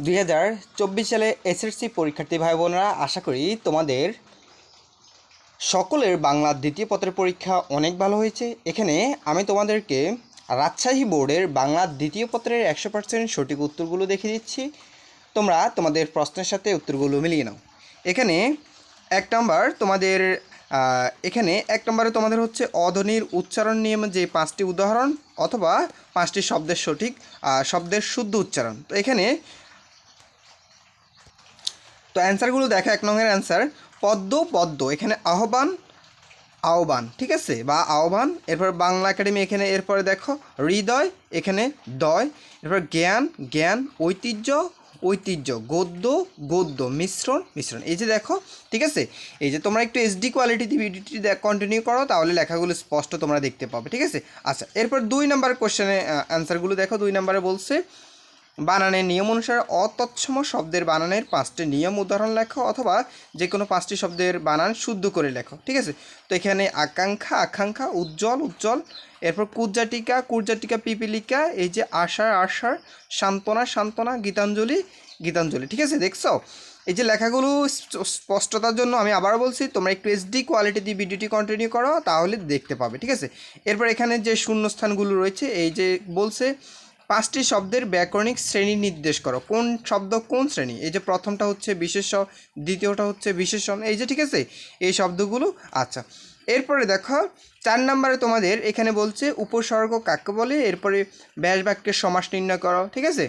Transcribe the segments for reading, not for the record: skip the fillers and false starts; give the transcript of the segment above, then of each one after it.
2024 সালে এসএসসি পরীক্ষার্থী ভাই বোনেরা, আশা করি তোমাদের সকলের বাংলা দ্বিতীয় পত্রের পরীক্ষা অনেক ভালো হয়েছে। এখানে আমি তোমাদেরকে রাজশাহী বোর্ডের বাংলা দ্বিতীয় পত্রের 100% সঠিক উত্তরগুলো দেখিয়ে দিচ্ছি। তোমরা তোমাদের প্রশ্নের সাথে উত্তরগুলো মিলিয়ে নাও। এখানে এক নম্বরে তোমাদের হচ্ছে অধ্বনির উচ্চারণ নিয়মে যে 5টি উদাহরণ অথবা 5টি শব্দের সঠিক শব্দের শুদ্ধ উচ্চারণ। তো এখানে অ্যান্সারগুলো দেখো। 1 নম্বরের অ্যান্সার পদ্ম পদ্ম, এখানে আহ্বান আহ্বান, ঠিক আছে, বা আহ্বান। এরপর বাংলা একাডেমি এখানে এরপরে দেখো হৃদয়, এখানে দয়। এরপর জ্ঞান জ্ঞান, ঐতিহ্য ঐতিহ্য, গদ্য গদ্য, মিশ্রণ মিশ্রণ। এই যে দেখো, ঠিক আছে। এই যে তোমরা একটু এইচডি কোয়ালিটিতে ভিডিওটি কন্টিনিউ করো, তাহলে লেখাগুলো স্পষ্ট তোমরা দেখতে পাবে, ঠিক আছে। আচ্ছা, এরপর 2 নম্বর কোশ্চেনে অ্যান্সারগুলো দেখো। 2 নম্বরে বলছে বানানের নিয়ম অনুসারে অতৎসম শব্দের বানানের 5টি নিয়ম উদাহরণ লেখো অথবা যে কোনো 5টি শব্দের বানান শুদ্ধ করে লেখো, ঠিক আছে। তো এখানে আকাঙ্ক্ষা আকাঙ্ক্ষা, উজ্জ্বল উজ্জ্বল, এরপর কুজ্জাটিকা কুজ্জাটিকা, পিপিলিকা, এই যে আশার আশার, সান্ত্বনা সান্ত্বনা, গীতাঞ্জলি গীতাঞ্জলি, ঠিক আছে। দেখছো এই যে লেখাগুলো স্পষ্টতার জন্য আমি আবারও বলছি, তোমরা একটু এইচডি কোয়ালিটি দিয়ে ভিডিওটি কন্টিনিউ করো, তাহলে দেখতে পাবে, ঠিক আছে। এরপর এখানে যে শূন্যস্থানগুলো রয়েছে, এই যে বলছে 5টি শব্দের ব্যাকরণিক শ্রেণী নির্দেশ করো। কোন শব্দ কোন শ্রেণী? এই যে প্রথমটা হচ্ছে বিশেষ্য, দ্বিতীয়টা হচ্ছে বিশেষণ, এই যে, ঠিক আছে, এই শব্দগুলো। আচ্ছা, এরপরে দেখো 4 নম্বরে তোমাদের এখানে বলছে উপসর্গ কাকে বলে, এরপরে ব্যাস বাক্যের সমাস নির্ণয় করো, ঠিক আছে।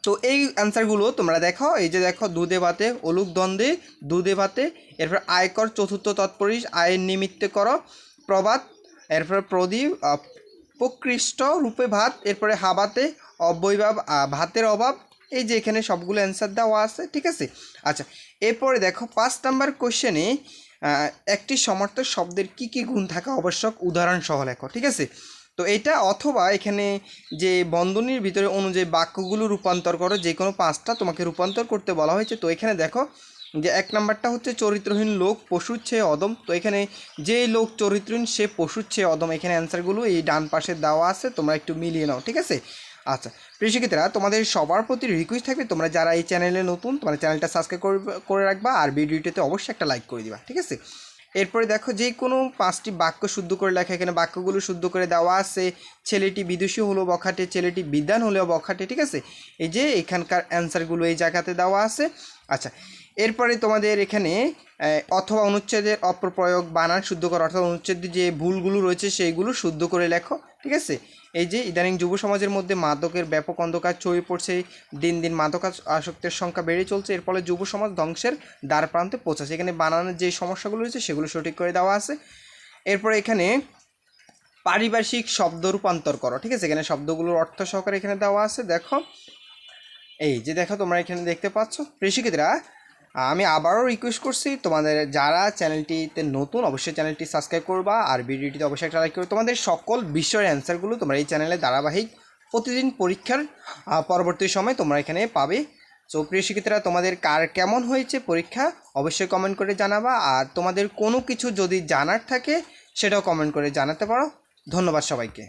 তো এই অ্যান্সারগুলো তোমরা দেখো। এই যে দেখো, দুধে ভাতে, অলুক দ্বন্দ্বে, দুধে ভাতে। এরপর আয়কর চতুর্থ তৎপরিস, আয়ের নিমিত্তে করো, প্রবাদ, এরপর প্রদীপ, প্রকৃষ্ট রূপে ভাত, এরপরে হাবাতে, অব্যয়ভাব, ভাতের অভাব। এই যে এখানে সবগুলো অ্যান্সার দেওয়া আছে, ঠিক আছে। আচ্ছা, এরপরে দেখো 5 নাম্বার কোশ্চেনে একটি সমার্থক শব্দের কি কি গুণ থাকা আবশ্যক উদাহরণ সহ লেখো, ঠিক আছে। তো এটা অথবা এখানে যে বন্ধনীর ভিতরে অনুযায়ী বাক্যগুলো রূপান্তর করো, যে কোনো 5টা তোমাকে রূপান্তর করতে বলা হয়েছে। তো এখানে দেখো যে 1 নাম্বারটা হচ্ছে চরিত্রহীন লোক পশুর চেয়ে অদম। তো এখানে যে লোক চরিত্রহীন সে পশুর চেয়ে অদম, এখানে অ্যান্সারগুলো এই ডান পাশে দেওয়া আছে, তোমরা একটু মিলিয়ে নাও, ঠিক আছে। আচ্ছা, প্রিয় শিক্ষার্থীরা, তোমাদের সবার প্রতি রিকোয়েস্ট থাকবে, তোমরা যারা এই চ্যানেলে নতুন, তোমরা চ্যানেলটা সাবস্ক্রাইব করে রাখবা আর ভিডিওটিতে অবশ্যই একটা লাইক করে দিবা, ঠিক আছে। এরপরে দেখো যে কোনো 5টি বাক্য শুদ্ধ করে লেখা। এখানে বাক্যগুলো শুদ্ধ করে দেওয়া আছে। ছেলেটি বিদুষী হলো বখাটে, ছেলেটি বিদ্বান হলেও বখাটে, ঠিক আছে। এই যে এখানকার অ্যান্সারগুলো এই জায়গাতে দেওয়া আছে। আচ্ছা, এরপরে তোমাদের এখানে অথবা অনুচ্ছেদের অপপ্রয়োগ, বানান শুদ্ধ করা, অর্থাৎ অনুচ্ছেদের যে ভুলগুলো রয়েছে সেইগুলো শুদ্ধ করে লেখো, ঠিক আছে। এই যে ইদানিং যুব সমাজের মধ্যে মাদকের ব্যাপক অন্ধকার ছড়িয়ে পড়ছে, দিন দিন মাদক আসক্তের সংখ্যা বেড়ে চলছে, এর ফলে যুব সমাজ ধ্বংসের দ্বার প্রান্তে পৌঁছাচ্ছে। এখানে বানানোর যে সমস্যাগুলো রয়েছে সেগুলো সঠিক করে দেওয়া আছে। এরপরে এখানে পারিভাষিক শব্দ রূপান্তর করো, ঠিক আছে। এখানে শব্দগুলোর অর্থ সহকারে এখানে দেওয়া আছে। দেখো, এই যে দেখো, তোমরা এখানে দেখতে পাচ্ছ। প্রিয় শিক্ষার্থীরা, আমি আবারও রিকোয়েস্ট করছি, তোমাদের যারা চ্যানেলটিতে নতুন অবশ্যই চ্যানেলটি সাবস্ক্রাইব করবা আর ভিডিওটিতে অবশ্যই একটা লাইক করবে। তোমাদের সকল বিষয়ের অ্যান্সারগুলো তোমরা এই চ্যানেলে ধারাবাহিক প্রতিদিন পরীক্ষার পরবর্তী সময় তোমরা এখানে পাবে। সো প্রিয় শিক্ষার্থীরা, তোমাদের কার কেমন হয়েছে পরীক্ষা অবশ্যই কমেন্ট করে জানাবা। আর তোমাদের কোনো কিছু যদি জানার থাকে সেটাও কমেন্ট করে জানাতে পারো। ধন্যবাদ সবাইকে।